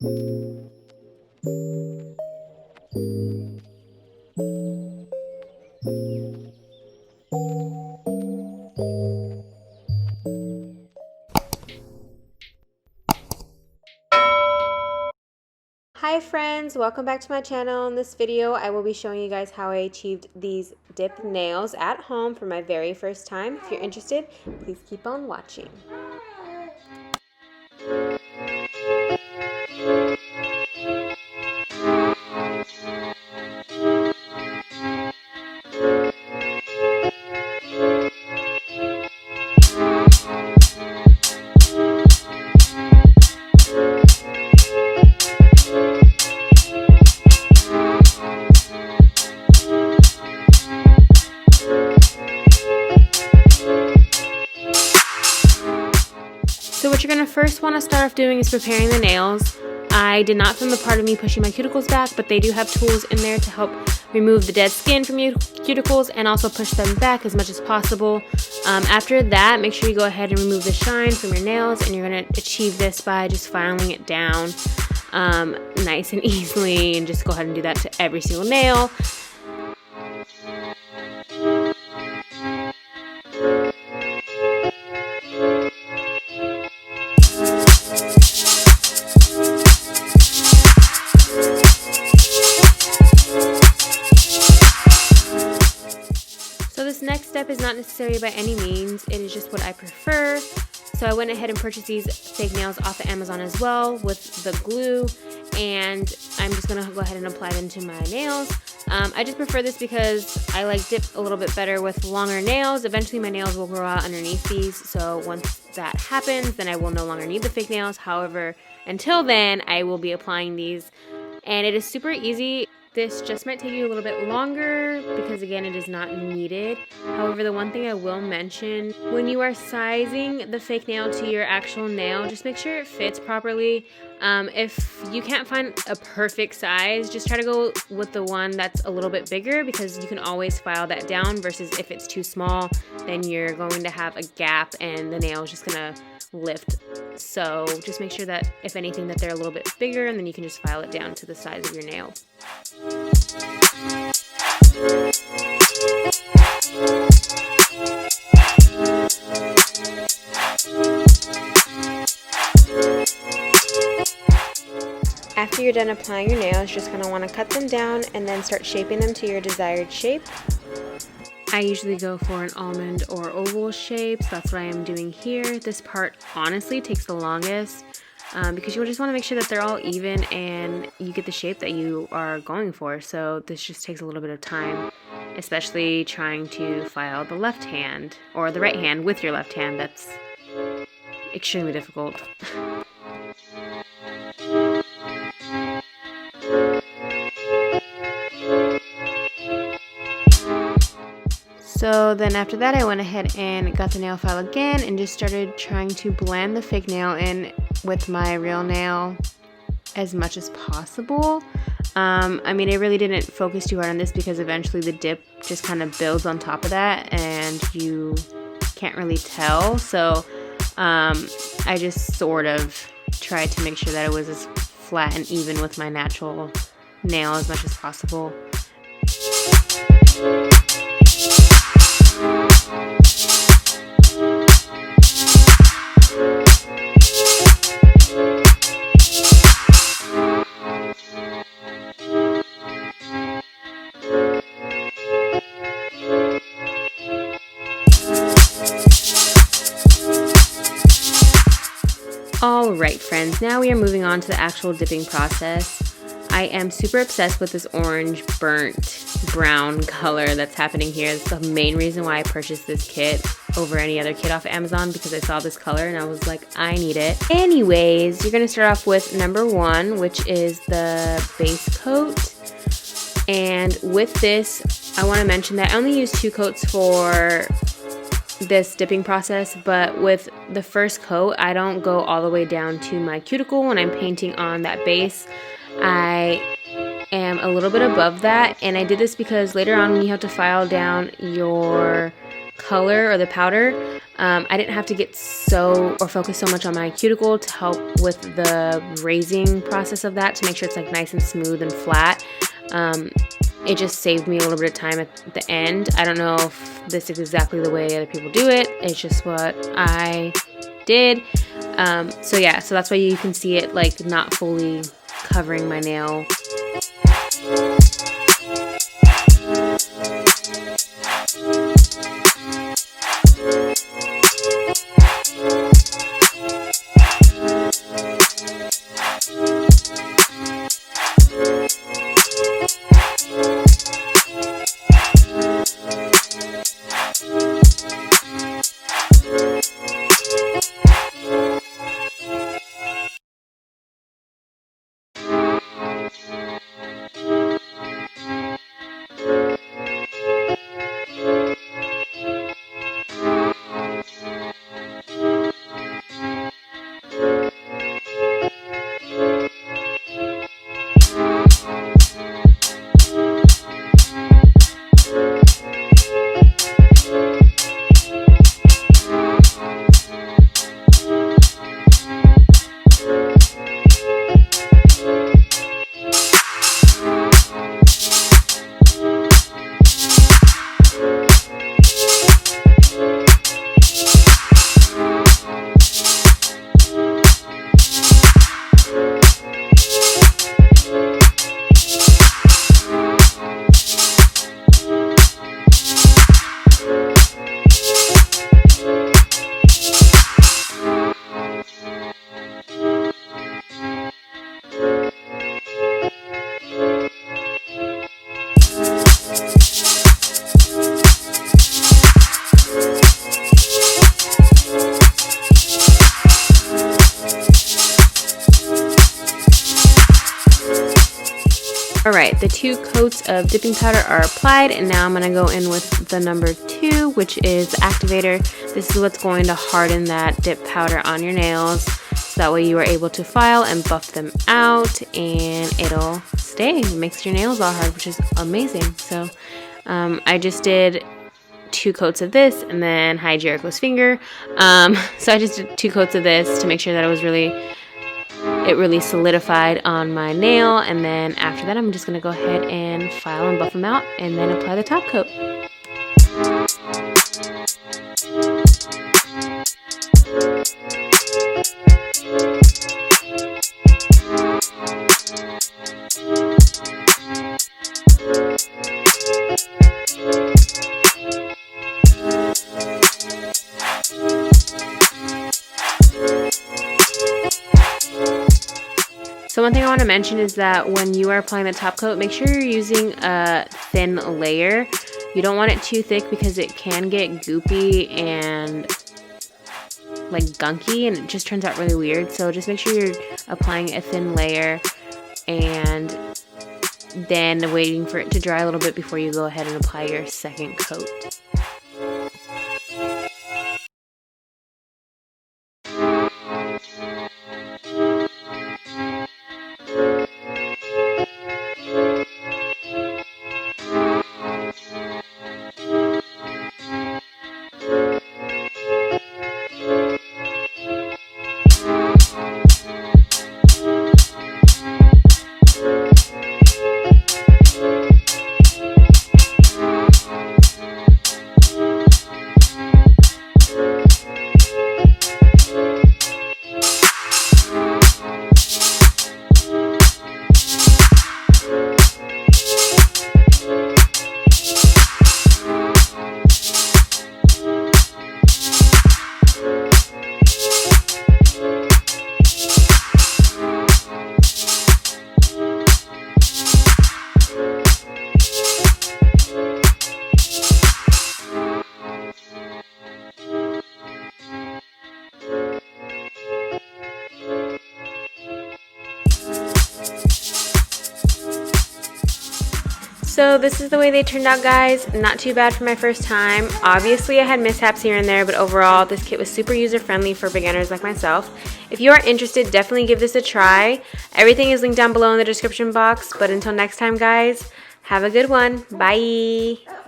Hi friends, welcome back to my channel. In this video, I will be showing you guys how I achieved these dip nails at home for my very first time. If you're interested, please keep on watching. So what you're going to first want to start off doing is preparing the nails. I did not film the part of me pushing my cuticles back, but they do have tools in there to help remove the dead skin from your cuticles and also push them back as much as possible. After that, make sure you go ahead and remove the shine from your nails, and you're going to achieve this by just filing it down nice and easily, and just go ahead and do that to every single nail. So this next step is not necessary by any means, it is just what I prefer. So I went ahead and purchased these fake nails off of Amazon as well with the glue, and I'm just going to go ahead and apply them to my nails. I just prefer this because I like dip a little bit better with longer nails. Eventually my nails will grow out underneath these, so once that happens, then I will no longer need the fake nails. However, until then, I will be applying these, and it is super easy. This just might take you a little bit longer because, again, it is not needed. However, the one thing I will mention, when you are sizing the fake nail to your actual nail, just make sure it fits properly. If you can't find a perfect size, just try to go with the one that's a little bit bigger, because you can always file that down, versus if it's too small, then you're going to have a gap and the nail is just going to lift. So just make sure that, if anything, that they're a little bit bigger, and then you can just file it down to the size of your nail. After you're done applying your nails, you're just going to want to cut them down and then start shaping them to your desired shape. I usually go for an almond or oval shape, so that's what I am doing here. This part honestly takes the longest because you just want to make sure that they're all even and you get the shape that you are going for. So this just takes a little bit of time, especially trying to file the left hand or the right hand with your left hand. That's extremely difficult. So then after that, I went ahead and got the nail file again and just started trying to blend the fake nail in with my real nail as much as possible. I mean, I really didn't focus too hard on this because eventually the dip just kind of builds on top of that and you can't really tell. So I just sort of tried to make sure that it was as flat and even with my natural nail as much as possible. Alright friends, now we are moving on to the actual dipping process. I am super obsessed with this orange burnt brown color that's happening here. That's the main reason why I purchased this kit over any other kit off of Amazon, because I saw this color and I was like, I need it. Anyways, you're going to start off with number 1, which is the base coat. And with this, I want to mention that I only use 2 coats for this dipping process, but with the first coat, I don't go all the way down to my cuticle when I'm painting on that base. I am a little bit above that, and I did this because later on when you have to file down your color or the powder, I didn't have to get or focus so much on my cuticle to help with the raising process of that, to make sure it's like nice and smooth and flat. It just saved me a little bit of time at the end. I don't know if this is exactly the way other people do it. It's just what I did. So yeah, so that's why you can see it like not fully covering my nail. Alright, the 2 coats of dipping powder are applied, and now I'm going to go in with the number 2, which is the Activator. This is what's going to harden that dip powder on your nails, so that way you are able to file and buff them out, and it'll stay. It makes your nails all hard, which is amazing. So I just did 2 coats of this, and then hi Jericho's finger. So I just did 2 coats of this to make sure that it really solidified on my nail, and then after that I'm just going to go ahead and file and buff them out and then apply the top coat. So one thing I want to mention is that when you are applying the top coat, make sure you're using a thin layer. You don't want it too thick because it can get goopy and like gunky, and it just turns out really weird. So just make sure you're applying a thin layer and then waiting for it to dry a little bit before you go ahead and apply your second coat. So this is the way they turned out, guys. Not too bad for my first time. Obviously I had mishaps here and there, but overall this kit was super user friendly for beginners like myself. If you are interested, definitely give this a try. Everything is linked down below in the description box, but until next time, guys, have a good one. Bye.